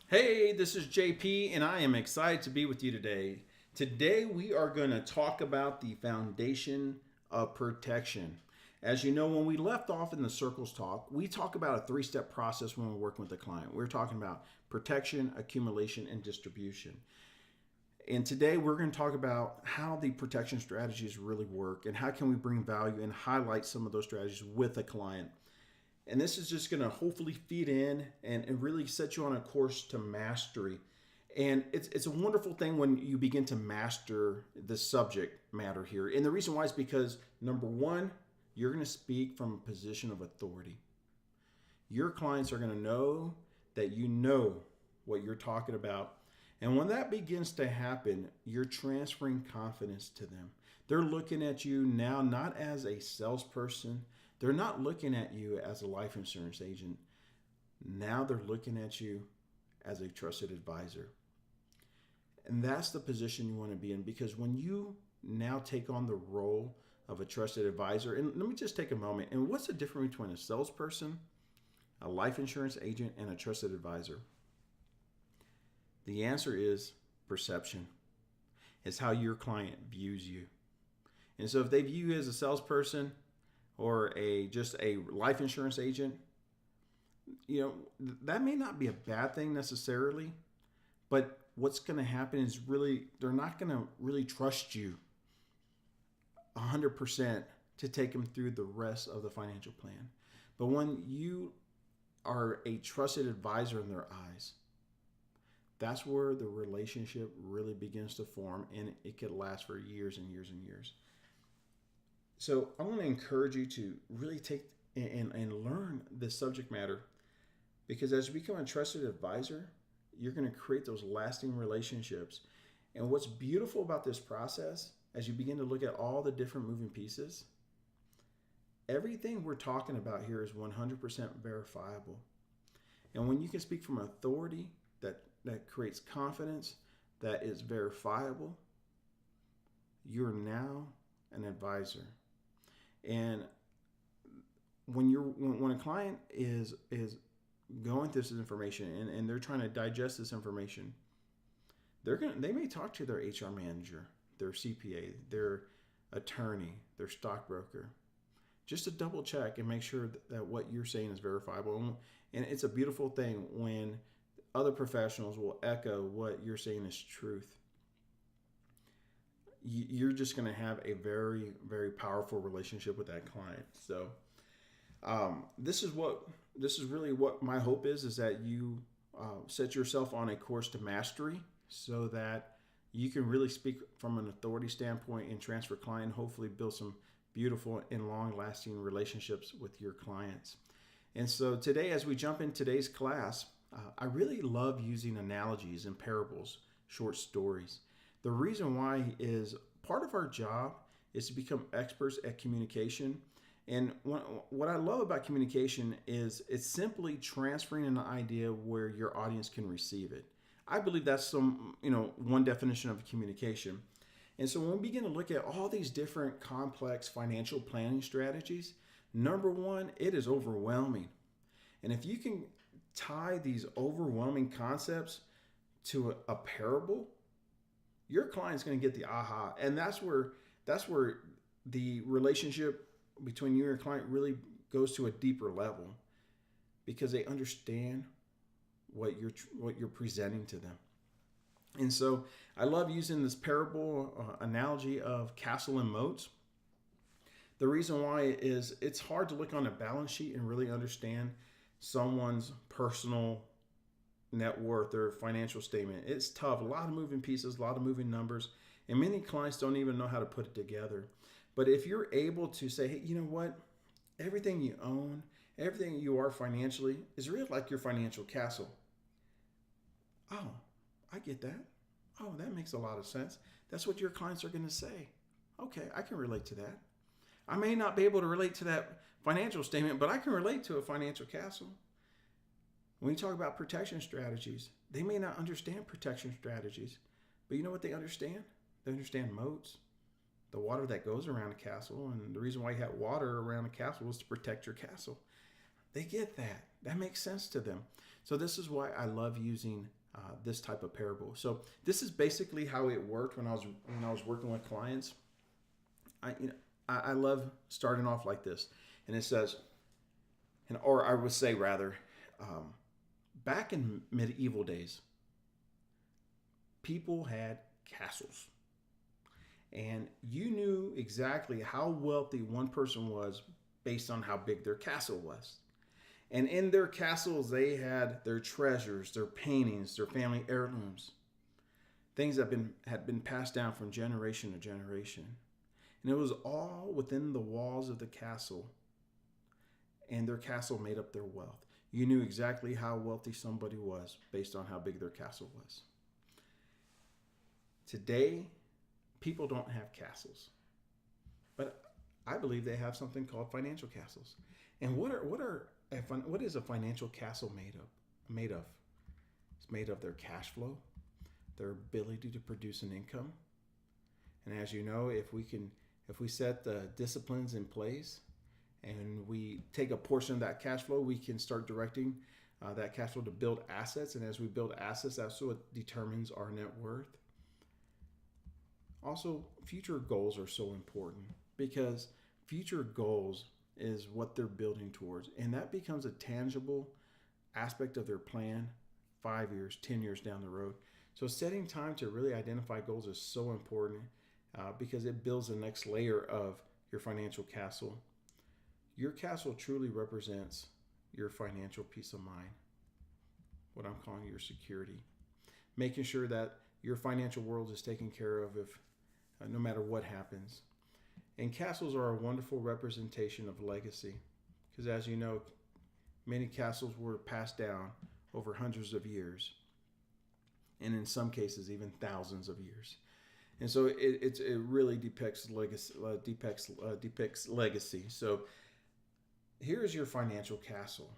Hey, this is JP, and I am excited to be with you today. Today, we are going to talk about the foundation of protection. As you know, when we left off in the circles talk, we talk about a three-step process when we're working with a client. We're talking about protection, accumulation, and distribution. And today, we're going to talk about how the protection strategies really work and how can we bring value and highlight some of those strategies with a client. And this is just going to hopefully feed in and really set you on a course to mastery. And it's a wonderful thing when you begin to master the subject matter here. And the reason why is because, number one, you're going to speak from a position of authority. Your clients are going to know that you know what you're talking about. And when that begins to happen, you're transferring confidence to them. They're looking at you now not as a salesperson, they're not looking at you as a life insurance agent. Now they're looking at you as a trusted advisor. And that's the position you want to be in, because when you now take on the role of a trusted advisor, and let me just take a moment. And what's the difference between a salesperson, a life insurance agent, and a trusted advisor? The answer is perception. It's how your client views you. And so if they view you as a salesperson or just a life insurance agent, that may not be a bad thing necessarily, but what's going to happen is really they're not going to really trust you 100% to take them through the rest of the financial plan. But when you are a trusted advisor in their eyes, that's where the relationship really begins to form, and it could last for years and years and years. So I want to encourage you to really take and learn this subject matter, because as you become a trusted advisor, you're going to create those lasting relationships. And what's beautiful about this process, as you begin to look at all the different moving pieces, everything we're talking about here is 100% verifiable. And when you can speak from authority that creates confidence, that is verifiable, you're now an advisor. And when a client is going through this information and they're trying to digest this information, they may talk to their HR manager, their CPA, their attorney, their stockbroker, just to double check and make sure that what you're saying is verifiable. And it's a beautiful thing when other professionals will echo what you're saying is truth. You're just going to have a very, very powerful relationship with that client. So this is really what my hope is that you set yourself on a course to mastery, so that you can really speak from an authority standpoint and transfer client, hopefully build some beautiful and long-lasting relationships with your clients. And so today, as we jump in today's class, I really love using analogies and parables, short stories. The reason why is part of our job is to become experts at communication. And what I love about communication is it's simply transferring an idea where your audience can receive it. I believe that's one definition of communication. And so when we begin to look at all these different complex financial planning strategies, number one, it is overwhelming. And if you can tie these overwhelming concepts to a parable, your client's going to get the aha. And that's where the relationship between you and your client really goes to a deeper level, because they understand what you're presenting to them. And so I love using this parable analogy of castle and moats. The reason why is it's hard to look on a balance sheet and really understand someone's personal net worth or financial statement. It's tough. A lot of moving pieces, a lot of moving numbers, and many clients don't even know how to put it together. But if you're able to say, hey, you know what? Everything you own, everything you are financially is really like your financial castle. Oh, I get that. Oh, that makes a lot of sense. That's what your clients are going to say. Okay, I can relate to that. I may not be able to relate to that financial statement, but I can relate to a financial castle. When you talk about protection strategies, they may not understand protection strategies, but you know what they understand? They understand moats, the water that goes around a castle, and the reason why you have water around a castle is to protect your castle. They get that. That makes sense to them. So this is why I love using this type of parable. So this is basically how it worked when I was working with clients. I love starting off like this, and it says, or I would say rather, back in medieval days, people had castles, and you knew exactly how wealthy one person was based on how big their castle was. And in their castles, they had their treasures, their paintings, their family heirlooms, things that had been passed down from generation to generation. And it was all within the walls of the castle, and their castle made up their wealth. You knew exactly how wealthy somebody was based on how big their castle was. Today, people don't have castles, but I believe they have something called financial castles. And what is a financial castle made of? It's made of their cash flow, their ability to produce an income. And as you know, if we set the disciplines in place and we take a portion of that cash flow, we can start directing that cash flow to build assets. And as we build assets, that's what determines our net worth. Also, future goals are so important because future goals is what they're building towards. And that becomes a tangible aspect of their plan 5 years, 10 years down the road. So setting time to really identify goals is so important because it builds the next layer of your financial castle. Your castle truly represents your financial peace of mind, what I'm calling your security. Making sure that your financial world is taken care of if no matter what happens. And castles are a wonderful representation of legacy because, as you know, many castles were passed down over hundreds of years, and in some cases even thousands of years. And so it really depicts legacy. So here's your financial castle.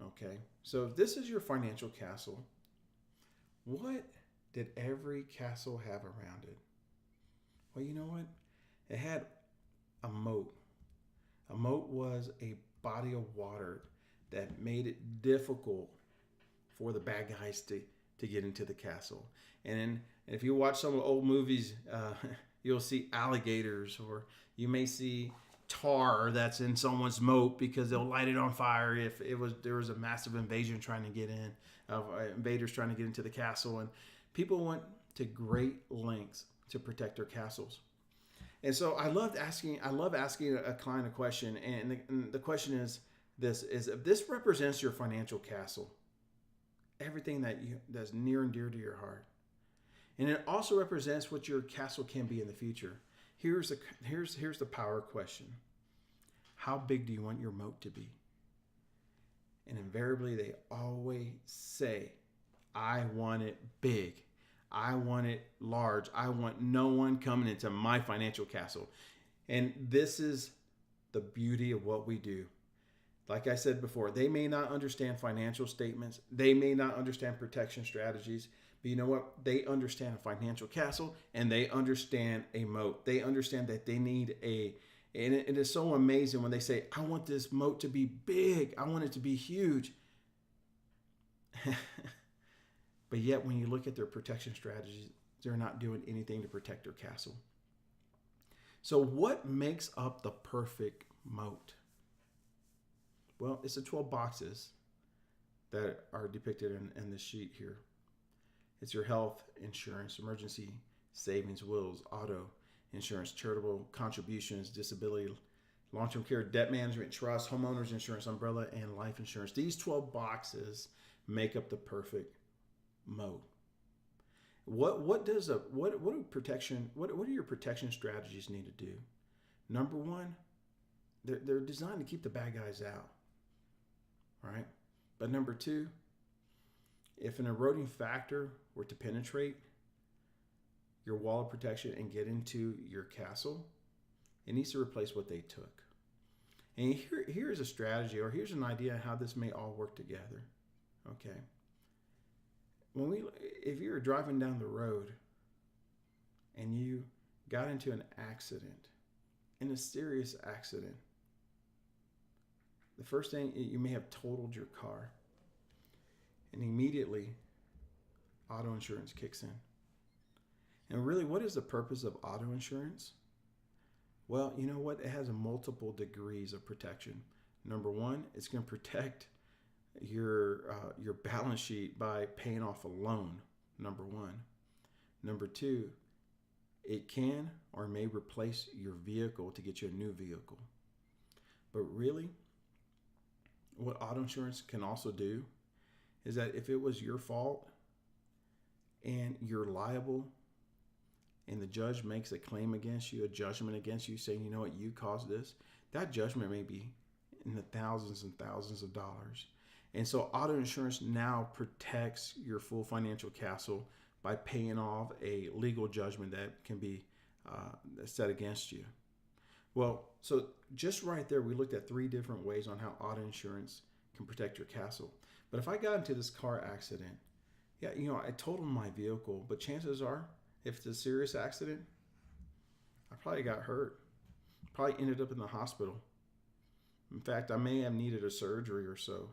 Okay, so if this is your financial castle, what did every castle have around it? Well, you know what? It had a moat. A moat was a body of water that made it difficult for the bad guys to get into the castle. And if you watch some old movies, you'll see alligators, or you may see tar that's in someone's moat because they'll light it on fire if there was a massive invasion trying to get in, invaders trying to get into the castle. And people went to great lengths to protect their castles. And so I love asking a client a question, and the question is this: if this represents your financial castle, everything that's near and dear to your heart, and it also represents what your castle can be in the future. Here's the power question: how big do you want your moat to be? And invariably, they always say, "I want it big. I want it large. I want no one coming into my financial castle." And this is the beauty of what we do. Like I said before, they may not understand financial statements. They may not understand protection strategies. But you know what? They understand a financial castle, and they understand a moat. They understand that they need and it is so amazing when they say, "I want this moat to be big. I want it to be huge." But yet, when you look at their protection strategies, they're not doing anything to protect their castle. So what makes up the perfect moat? Well, it's the 12 boxes that are depicted in this sheet here. It's your health insurance, emergency savings, wills, auto insurance, charitable contributions, disability, long-term care, debt management, trust, homeowners insurance, umbrella, and life insurance. These 12 boxes make up the perfect moat. What do your protection strategies need to do? Number one, they're designed to keep the bad guys out, right? But number two, if an eroding factor were to penetrate your wall of protection and get into your castle, it needs to replace what they took. And here's a strategy, or here's an idea how this may all work together. Okay. If you're driving down the road and you got into an accident, in a serious accident, the first thing, you may have totaled your car. and immediately auto insurance kicks in. And really, what is the purpose of auto insurance? Well, you know what? It has multiple degrees of protection. Number one, it's going to protect your balance sheet by paying off a loan. Number one. Number two, it can or may replace your vehicle to get you a new vehicle. But really, what auto insurance can also do is that if it was your fault and you're liable and the judge makes a claim against you, a judgment against you saying, you know what, you caused this, that judgment may be in the thousands and thousands of dollars. And so auto insurance now protects your full financial castle by paying off a legal judgment that can be set against you. Well, so just right there, we looked at 3 different ways on how auto insurance can protect your castle. But if I got into this car accident, yeah, you know, I totaled my vehicle, but chances are, if it's a serious accident, I probably got hurt. Probably ended up in the hospital. In fact, I may have needed a surgery or so.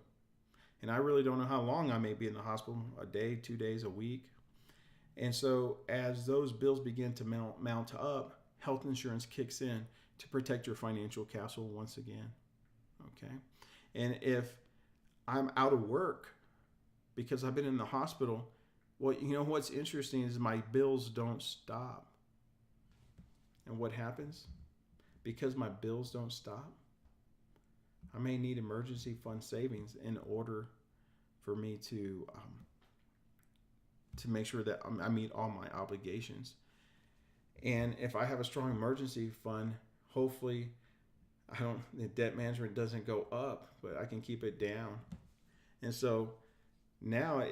And I really don't know how long I may be in the hospital, a day, 2 days, a week. And so as those bills begin to mount up, health insurance kicks in to protect your financial castle once again. Okay. And if I'm out of work because I've been in the hospital, well, you know what's interesting is my bills don't stop. And what happens? Because my bills don't stop, I may need emergency fund savings in order for me to make sure that I meet all my obligations. And if I have a strong emergency fund, hopefully the debt management doesn't go up, but I can keep it down. And so now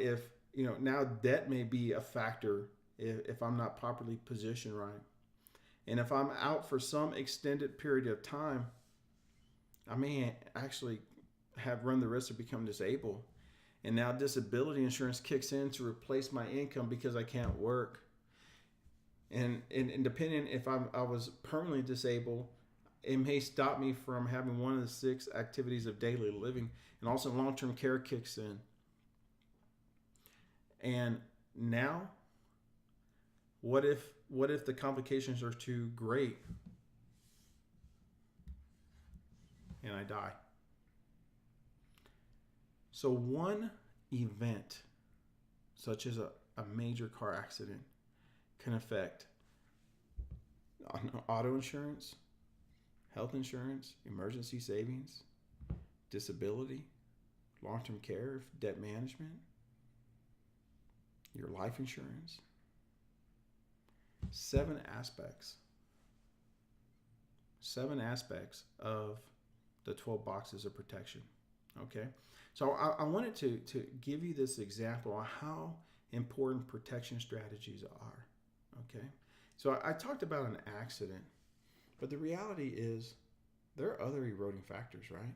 now debt may be a factor if I'm not properly positioned right. And if I'm out for some extended period of time, I may actually have run the risk of becoming disabled. And now disability insurance kicks in to replace my income because I can't work. And depending if I was permanently disabled, it may stop me from having one of the 6 activities of daily living. And also long-term care kicks in. And now, what if the complications are too great and I die? So one event, such as a major car accident, can affect auto insurance, health insurance, emergency savings, disability, long-term care, debt management, your life insurance. 7 aspects of the 12 boxes of protection. Okay, so I wanted to give you this example of how important protection strategies are. Okay, so I talked about an accident, but the reality is there are other eroding factors, right?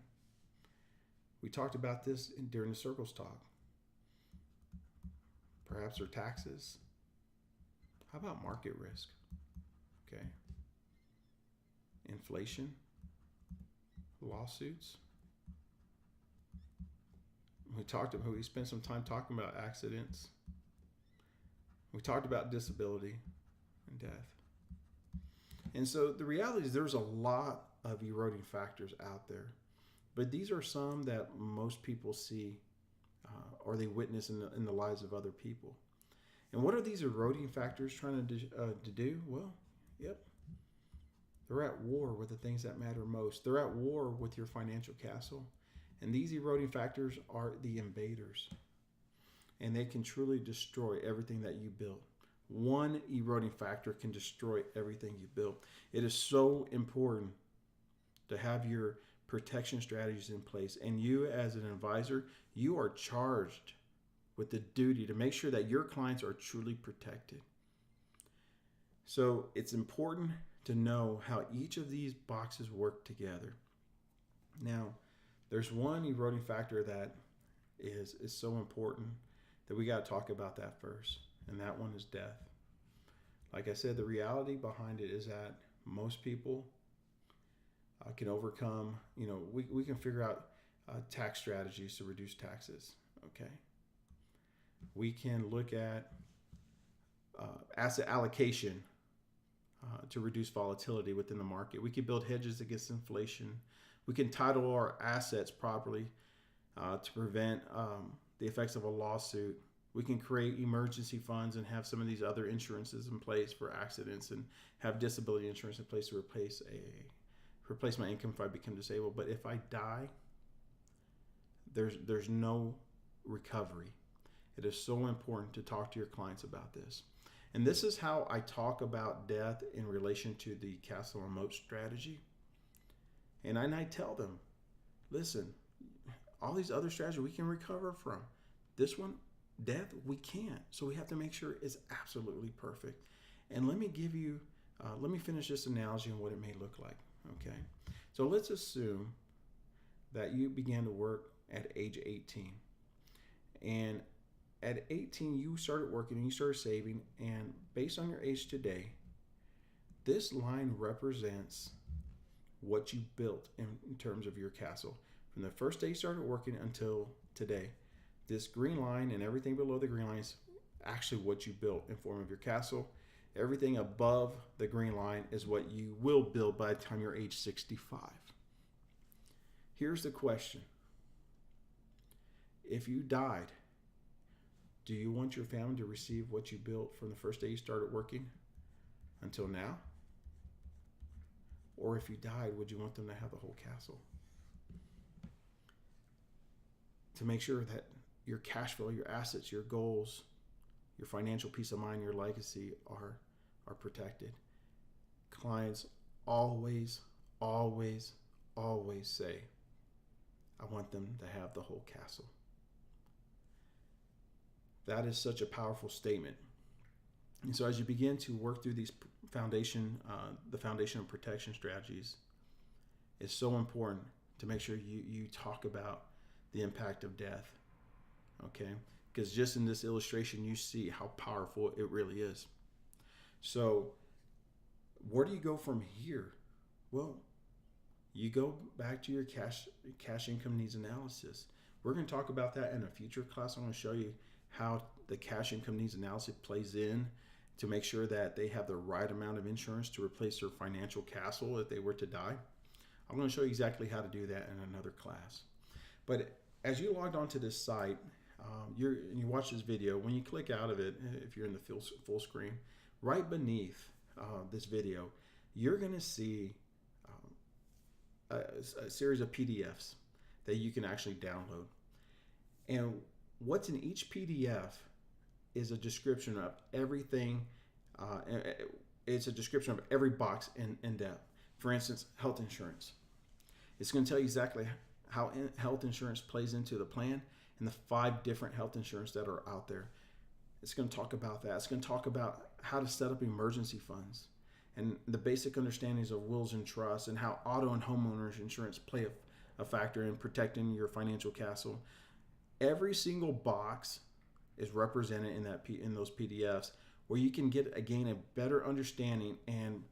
We talked about this during the circles talk. Perhaps their taxes. How about market risk? Okay. Inflation, lawsuits. We spent some time talking about accidents. We talked about disability and death. And so the reality is there's a lot of eroding factors out there, but these are some that most people see or they witness in the lives of other people. And what are these eroding factors trying to do? Well, they're at war with the things that matter most. They're at war with your financial castle. And these eroding factors are the invaders. And they can truly destroy everything that you built. One eroding factor can destroy everything you built. It is so important to have your protection strategies in place. And you as an advisor, you are charged with the duty to make sure that your clients are truly protected. So it's important to know how each of these boxes work together. Now, there's one eroding factor that is so important that we got to talk about that first, and that one is death. Like I said, the reality behind it is that most people can overcome, we can figure out tax strategies to reduce taxes, okay? We can look at asset allocation to reduce volatility within the market. We can build hedges against inflation. We can title our assets properly to prevent the effects of a lawsuit. We can create emergency funds and have some of these other insurances in place for accidents, and have disability insurance in place to replace my income if I become disabled. But if I die, there's no recovery. It is so important to talk to your clients about this. And this is how I talk about death in relation to the castle and moat strategy. And I tell them, listen, all these other strategies we can recover from. This one, death, we can't. So we have to make sure it's absolutely perfect. And let me finish this analogy on what it may look like. Okay. So let's assume that you began to work at age 18. And at 18, you started working and you started saving. And based on your age today, this line represents what you built in terms of your castle. From the first day you started working until today, this green line and everything below the green line is actually what you built in form of your castle. Everything above the green line is what you will build by the time you're age 65. Here's the question. If you died, do you want your family to receive what you built from the first day you started working until now? Or if you died, would you want them to have the whole castle? To make sure that your cash flow, your assets, your goals, your financial peace of mind, your legacy are protected. Clients always, always, always say, I want them to have the whole castle. That is such a powerful statement. And so as you begin to work through these the foundation of protection strategies, it's so important to make sure you talk about the impact of death. Okay? Because just in this illustration, you see how powerful it really is. So where do you go from here? Well, you go back to your cash income needs analysis. We're going to talk about that in a future class. I'm going to show you how the cash income needs analysis plays in to make sure that they have the right amount of insurance to replace their financial castle if they were to die. I'm going to show you exactly how to do that in another class. But as you logged onto this site, you watch this video, when you click out of it, if you're in the full screen, right beneath this video, you're going to see a series of PDFs that you can actually download. And what's in each PDF is a description of everything. It's a description of every box in depth. For instance, health insurance. It's going to tell you exactly how health insurance plays into the plan and the 5 different health insurance that are out there. It's going to talk about that. It's going to talk about how to set up emergency funds and the basic understandings of wills and trusts, and how auto and homeowners insurance play a factor in protecting your financial castle. Every single box is represented in those PDFs, where you can gain a better understanding and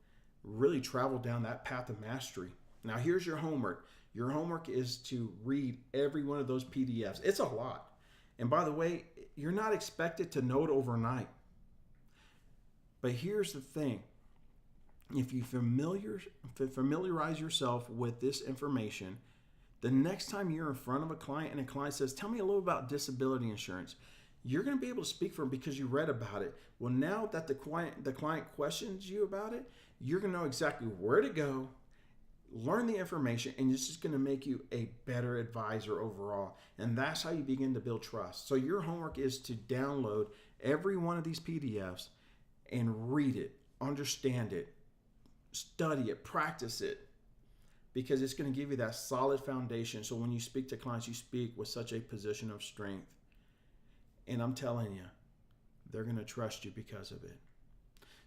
really travel down that path of mastery. Now, here's your homework. Your homework is to read every one of those PDFs. It's a lot. And by the way, you're not expected to know it overnight. But here's the thing. If you familiarize yourself with this information, the next time you're in front of a client and a client says, tell me a little about disability insurance, you're going to be able to speak for them because you read about it. Well, now that the client questions you about it, you're going to know exactly where to go, learn the information, and it's just going to make you a better advisor overall. And that's how you begin to build trust. So your homework is to download every one of these PDFs and read it, understand it, study it, practice it, because it's going to give you that solid foundation. So when you speak to clients, you speak with such a position of strength. And I'm telling you, they're going to trust you because of it.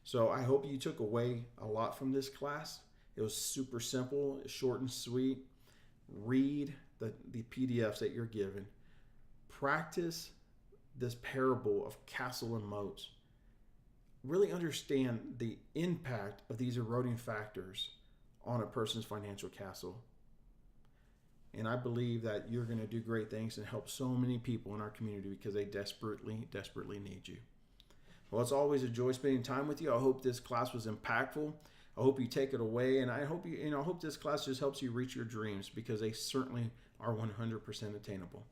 So I hope you took away a lot from this class. It was super simple, short and sweet. Read the PDFs that you're given. Practice this parable of castle and moats. Really understand the impact of these eroding factors on a person's financial castle. And I believe that you're going to do great things and help so many people in our community because they desperately, desperately need you. Well, it's always a joy spending time with you. I hope this class was impactful. I hope you take it away, and I hope I hope this class just helps you reach your dreams because they certainly are 100% attainable.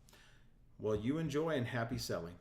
Well, you enjoy and happy selling.